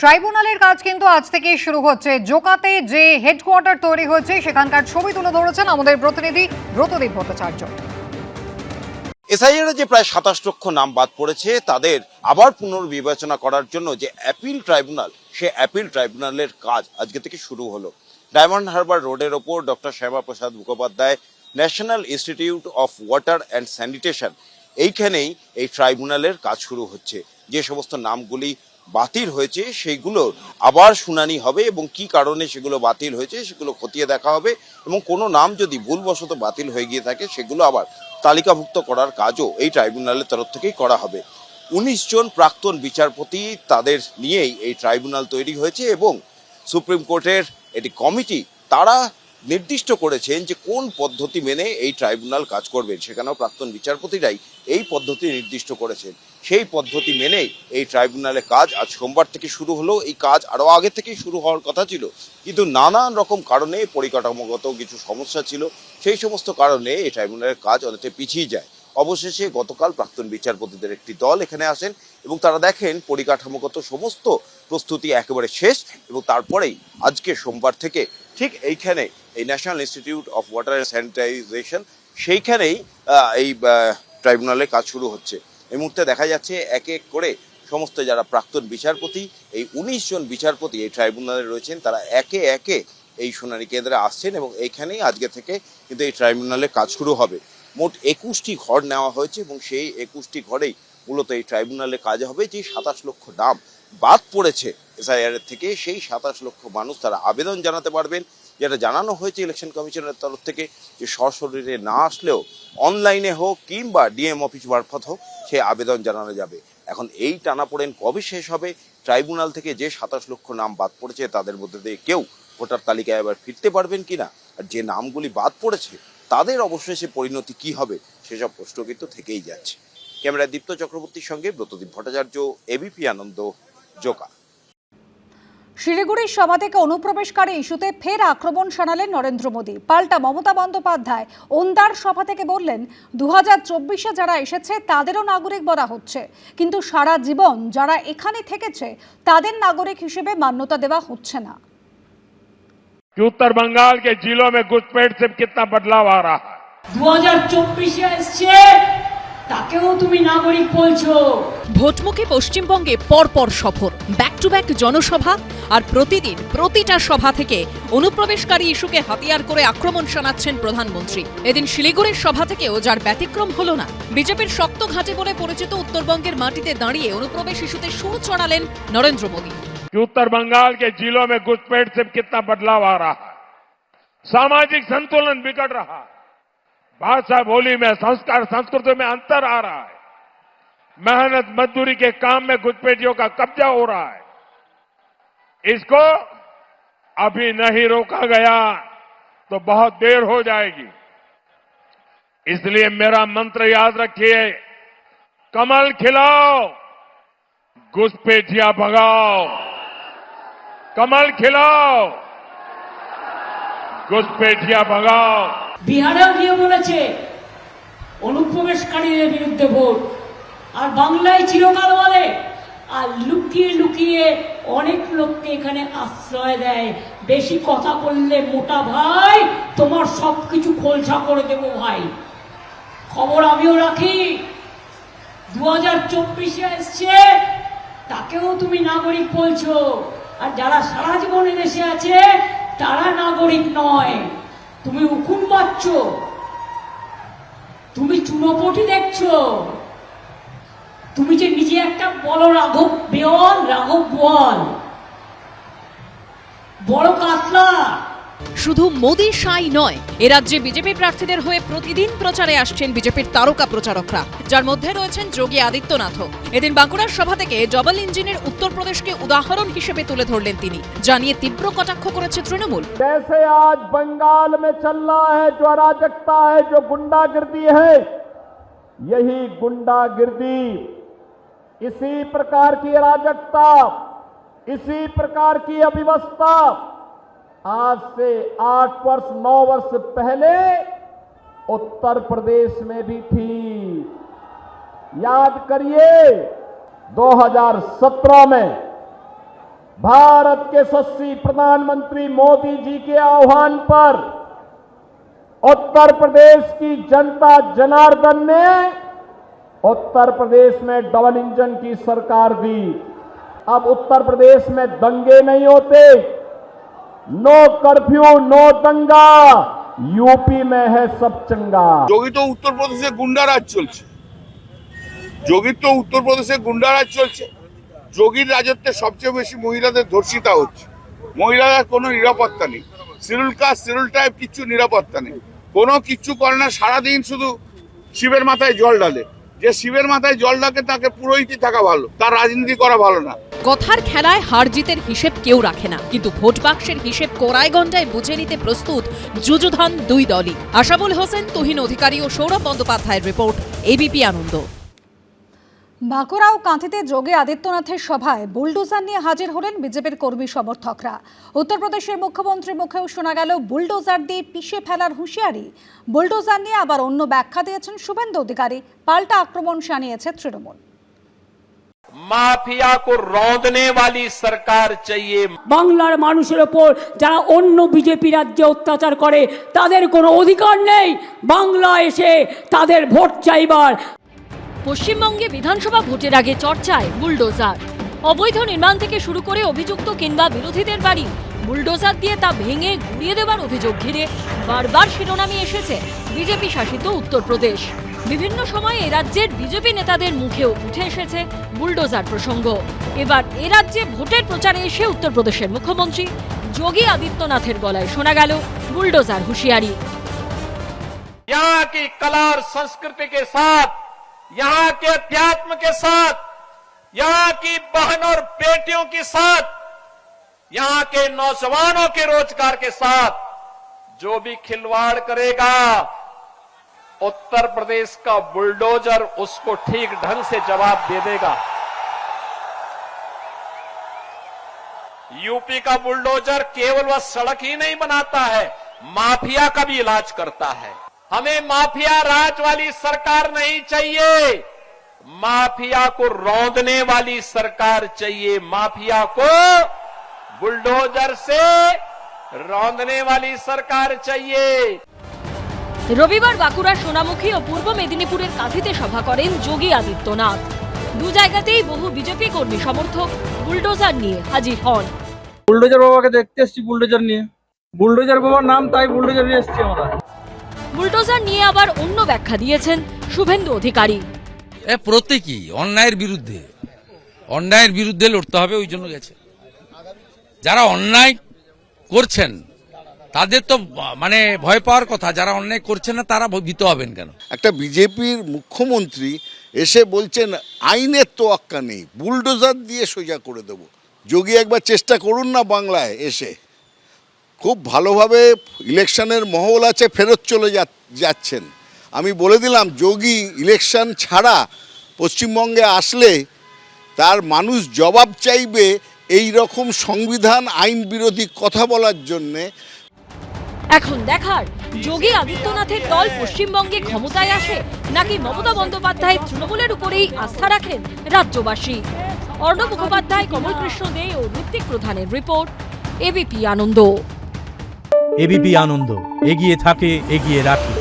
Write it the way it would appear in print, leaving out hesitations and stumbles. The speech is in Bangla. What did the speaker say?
ট্রাইব্যুনালের কাজ কিন্তু আজ থেকেই শুরু হচ্ছে। জোকাতে যে হেডকোয়ার্টার তৈরি হয়েছে সেখানকার ছবি তুলে ধরেছেন আমাদের প্রতিনিধি ব্রতদীপ ভট্টাচার্য। এসআইআর যে প্রায় ২৭ লক্ষ নাম বাদ পড়েছে তাদের আবার পুনর্বিবেচনা করার জন্য যে অ্যাপিল ট্রাইব্যুনাল, সে অ্যাপিল ট্রাইব্যুনালের কাজ আজকে থেকে শুরু হলো। ডায়মন্ড হারবার রোডের ওপর doctor Shyamaprasad Mukhopadhyay national institute of water and sanitation, এইখানেই এই ট্রাইব্যুনালের কাজ শুরু হচ্ছে। যে সমস্ত নামগুলি বাতিল হয়েছে সেইগুলোর আবার শুনানি হবে এবং কি কারণে সেগুলো বাতিল হয়েছে সেগুলো খতিয়ে দেখা হবে এবং কোনো নাম যদি ভুলবশত বাতিল হয়ে গিয়ে থাকে সেগুলো আবার তালিকাভুক্ত করার কাজও এই ট্রাইব্যুনালের তরফ থেকেই করা হবে। ১৯ জন প্রাক্তন বিচারপতি, তাদের নিয়েই এই ট্রাইব্যুনাল তৈরি হয়েছে এবং সুপ্রিম কোর্টের একটি কমিটি তারা নির্দিষ্ট করেছেন যে কোন পদ্ধতি মেনে এই ট্রাইব্যুনাল কাজ করবেন। সেখানেও প্রাক্তন বিচারপতিরাই এই পদ্ধতি নির্দিষ্ট করেছেন। সেই পদ্ধতি মেনেই এই ট্রাইব্যুনালের কাজ আজ সোমবার থেকে শুরু হলো। এই কাজ আরও আগে থেকেই শুরু হওয়ার কথা ছিল, কিন্তু নানান রকম কারণে, পরিকাঠামোগত কিছু সমস্যা ছিল, সেই সমস্ত কারণে এই ট্রাইব্যুনালের কাজ অনেকটা পিছিয়ে যায়। অবশেষে গতকাল প্রাক্তন বিচারপতিদের একটি দল এখানে আসেন এবং তারা দেখেন পরিকাঠামোগত সমস্ত প্রস্তুতি একেবারে শেষ এবং তারপরেই আজকে সোমবার থেকে ঠিক এইখানে এই national institute of water and sanitisation, সেইখানেই এই ট্রাইব্যুনালের কাজ শুরু হচ্ছে। এই মুহূর্তে দেখা যাচ্ছে এক এক করে সমস্ত যারা প্রাক্তন বিচারপতি, এই ১৯ জন বিচারপতি এই ট্রাইব্যুনালে রয়েছেন, তারা একে একে এই শুনানি কেন্দ্রে আসছেন এবং এইখানেই আজকে থেকে কিন্তু এই ট্রাইব্যুনালের কাজ শুরু হবে। মোট ২১টি ঘর নেওয়া হয়েছে এবং সেই ২১টি ঘরেই মূলত এই ট্রাইব্যুনালে কাজ হবে। যে ২৭ লক্ষ নাম বাদ পড়েছে এসআইআর থেকে, সেই ২৭ লক্ষ মানুষ তারা আবেদন জানাতে পারবেন। যেটা জানানো হয়েছে ইলেকশন কমিশনের তরফ থেকে যে সশরীরে না আসলেও অনলাইনে হোক কিংবা ডিএম অফিস মারফত হোক সে আবেদন জানানো যাবে। এখন এই টানাপোড়েন কবে শেষ হবে, ট্রাইব্যুনাল থেকে যে ২৭ লক্ষ নাম বাদ পড়েছে তাদের মধ্যে দিয়ে কেউ ভোটার তালিকায় আবার ফিরতে পারবেন কিনা, আর যে নামগুলি বাদ পড়েছে তাদের অবশ্যই সে পরিণতি কি হবে, সেসব প্রশ্ন কিন্তু থেকেই যাচ্ছে। ক্যামেরায় দীপ্ত চক্রবর্তীর সঙ্গে ব্রতদীপ ভট্টাচার্য, এবিপি আনন্দ, জোকা। শিলিগুড়ির সভা থেকে অনুপ্রবেশকারী ইস্যুতে ফের আক্রমণ শানালেন নরেন্দ্র মোদী। পাল্টা মমতা বন্দ্যোপাধ্যায় ওন্দার সভা থেকে বললেন ২০২৪-এ যারা এসেছে তাদেরও নাগরিক বলা হচ্ছে, কিন্তু সারা জীবন যারা এখানে থেকেছে তাদের নাগরিক হিসেবে মান্যতা দেওয়া হচ্ছে না। उत्तर बंगाल के जिलों में घुसपैठ से कितना बदलाव आ रहा है। 2024-এ এসছে তাকেও তুমি নাগরিক বলছো। ভোটমুখী পশ্চিমবঙ্গে পরপর সফর, ব্যাক টু ব্যাক জনসভা, আর প্রতিদিন প্রতিটা সভা থেকে অনুপ্রবেশকারী ইস্যুকে হাতিয়ার করে আক্রমণ শানাচ্ছেন প্রধানমন্ত্রী। এদিন শিলিগুড়ির সভা থেকেও যার ব্যতিক্রম হলো না। বিজেপির শক্ত ঘাঁটি বলে পরিচিত উত্তরবঙ্গের মাটিতে দাঁড়িয়ে অনুপ্রবেশ ইস্যুতে সুর চড়ালেন নরেন্দ্র মোদী। उत्तर बंगाल के जिलों में घुसपैठ से कितना बदलाव आ रहा है। सामाजिक संतुलन बिगड़ रहा है, भाषा बोली में, संस्कार संस्कृति में अंतर आ रहा है, मेहनत मजदूरी के काम में घुसपैठियों का कब्जा हो रहा है। इसको अभी नहीं रोका गया तो बहुत देर हो जाएगी। इसलिए मेरा मंत्र याद रखिए, कमल खिलाओ, घुसपैठिया भगाओ। कमल खिलाओ, घुसपैठिया भगाओ। বিহারেও গিয়ে বলেছে অনুপ্রবেশকারীদের বিরুদ্ধে ভোট, আর বাংলায় চিরকাল বলে, আর লুকিয়ে লুকিয়ে অনেক লোককে এখানে আশ্রয় দেয়। বেশি কথা বললে মোটা ভাই তোমার সবকিছু খোলসা করে দেবো ভাই। খবর আমিও রাখি, 2024-এ এসছে তাকেও তুমি নাগরিক বলছো, আর যারা সারা জীবন দেশে আছে তারা নাগরিক নয়। তুমি উকুন বাচ্ছ, তুমি চুনোপটি দেখছো, তুমি যে নিজে একটা বলো রাঘব বেওয়াল, রাঘব বোয়াল, বড় কাতলা। শুধু মোদী সাই নয়, এ রাজ্যে বিজেপি প্রার্থীদের হয়ে প্রতিদিন প্রচারে আসছেন বিজেপির তারকা প্রচারকরা, যার মধ্যে রয়েছেন যোগী আদিত্যনাথও। এদিন বাঁকুড়ার সভা থেকে ডবল ইঞ্জিনের উত্তরপ্রদেশকে উদাহরণ হিসেবে তুলে ধরলেন তিনি, জানিয়ে তীব্র কটাক্ষ করেছে তৃণমূল। जैसे आज बंगाल में चल रहा है जो अराजकता है, जो गुंडागिर्दी है, यही गुंडागिर्दी, इसी प्रकार की अराजकता, इसी प्रकार की अव्यवस्था आज से 8 वर्ष 9 वर्ष पहले उत्तर प्रदेश में भी थी। याद करिए 2017 में भारत के यशस्वी प्रधानमंत्री मोदी जी के आह्वान पर उत्तर प्रदेश की जनता जनार्दन ने उत्तर प्रदेश में डबल इंजन की सरकार दी। अब उत्तर प्रदेश में दंगे नहीं होते, नो कर्फ्यू, नो दंगा, यूपी में है सब चंगा। যোগী তো উত্তরপ্রদেশে গুন্ডারাজ চলছে, যোগীর তো উত্তরপ্রদেশে গুন্ডারাজ চলছে। যোগীর রাজত্বে সবচেয়ে বেশি মহিলাদের ধর্ষিতা হচ্ছে, মহিলাদের কোনো নিরাপত্তা নেই, শিডিউল কাস্ট শিডিউল ট্রাইব কিচ্ছু নিরাপত্তা নেই, কোনো কিচ্ছু করে না, সারাদিন শুধু শিবের মাথায় জল ঢালে। যে শিবের মাথায় জল ঢাকে তাকে পুরোহিতই থাকা ভালো, তার রাজনীতি করা ভালো না। কথার খেলায় হার জিতের হিসেব কেউ রাখে না, কিন্তু ভোট বাক্সের হিসেব কড়াই ঘণ্টায় বুঝে নিতে প্রস্তুত যুযুধান দুই দলই। আশাবুল হোসেন, তুহিন অধিকারী ও সৌরভ বন্দ্যোপাধ্যায়ের রিপোর্ট, এবিপি আনন্দ। বাঁকুড়া ও কাঁথিতে যোগী আদিত্যনাথের সভায় বুলডোজার নিয়ে হাজির হলেন বিজেপির কর্মী সমর্থকরা। উত্তরপ্রদেশের মুখ্যমন্ত্রীর মুখেও শোনা গেল বুলডোজার দিয়ে পিষে ফেলার হুঁশিয়ারি। বুলডোজার নিয়ে আবার অন্য ব্যাখ্যা দিয়েছেন শুভেন্দু অধিকারী। পাল্টা আক্রমণ শানিয়েছে তৃণমূল। মাফিয়া কো রোঁদনে वाली सरकार चाहिए। বাংলার মানুষের ওপর যারা অন্য বিজেপি রাজ্যে অত্যাচার করে তাদের কোনো অধিকার নেই বাংলা এসে তাদের ভোট চাইবার। পশ্চিমবঙ্গে বিধানসভা ভোটের আগে চর্চায় বুলডোজার। অবৈধ নির্মাণ থেকে শুরু করে অভিযুক্ত কিংবা বিরোধীদের বাড়ি বুলডোজার দিয়ে তা ভেঙে গুড়িয়ে দেওয়ার অভিযোগ ঘিরে বারবার শিরোনামে এসেছে বিজেপি শাসিত উত্তরপ্রদেশ। বিভিন্ন সময়ে এ রাজ্যের বিজেপি নেতাদের মুখেও উঠে এসেছে বুলডোজার প্রসঙ্গ। এবার এ রাজ্যে ভোটের প্রচারে এসে উত্তরপ্রদেশের মুখ্যমন্ত্রী যোগী আদিত্যনাথের গলায় শোনা গেল বুলডোজার হুঁশিয়ারি। यहाँ की कला और संस्कृति के साथ, यहाँ के अध्यात्म के साथ, यहाँ की बहन और बेटियों के साथ, यहाँ के नौजवानों के रोजगार के साथ जो भी खिलवाड़ करेगा, उत्तर प्रदेश का बुलडोजर उसको ठीक ढंग से जवाब दे देगा। यूपी का बुलडोजर केवल वह सड़क ही नहीं बनाता है, माफिया का भी इलाज करता है। हमें माफिया राज वाली सरकार नहीं चाहिए, माफिया को रौंदने वाली सरकार चाहिए, माफिया को बुलडोजर से रौंदने वाली सरकार चाहिए। রবিবার বাঁকুড়ার সোনামুখী ও পূর্ব মেদিনীপুরের কাঁথিতে সভা করেন যোগী আদিত্যনাথ। দু জায়গাতেই বহু বিজেপি কর্মী সমর্থক বুলডোজার নিয়ে হাজির হন। বুলডোজার বাবাকে দেখতে এসেছি, বুলডোজার নিয়ে, বুলডোজার বাবার নাম, তাই বুলডোজার নিয়ে এসেছি আমরা। বুলডোজার নিয়ে আবার অন্য ব্যাখ্যা দিয়েছেন শুভেন্দু অধিকারী। প্রত্যেকই অন্যায়ের বিরুদ্ধে লড়তে হবে, ওই জন্য গেছে। যারা অন্যায় করছেন তাদের তো মানে ভয় পাওয়ার কথা, যারা অন্যায় করছেন না তারা ভীত হবেন কেন? একটা বিজেপির মুখ্যমন্ত্রী এসে বলছেন আইনের তোয়াক্কা নেই, বুলডোজার দিয়ে সোজা করে দেব। যোগী একবার চেষ্টা করুন না, বাংলায় এসে খুব ভালোভাবে ইলেকশনের মহল আছে, ফেরত চলে যাচ্ছেন। আমি বলে দিলাম, যোগী ইলেকশন ছাড়া পশ্চিমবঙ্গে আসলে তার মানুষ জবাব চাইবে এই রকম সংবিধান আইন বিরোধী কথা বলার জন্যে। এখন দেখার যোগী আদিত্যনাথের দল পশ্চিমবঙ্গে ক্ষমতায় আসে নাকি মমতা বন্দ্যোপাধ্যায় তৃণমূলের উপরেই আস্থা রাখেন রাজ্যবাসী। অর্ণব মুখোপাধ্যায়, কমল কৃষ্ণ দে ও ঋত্বিক প্রধানের রিপোর্ট, এবিপি আনন্দ। এবিপি আনন্দ, এগিয়ে থাকে, এগিয়ে রাখে।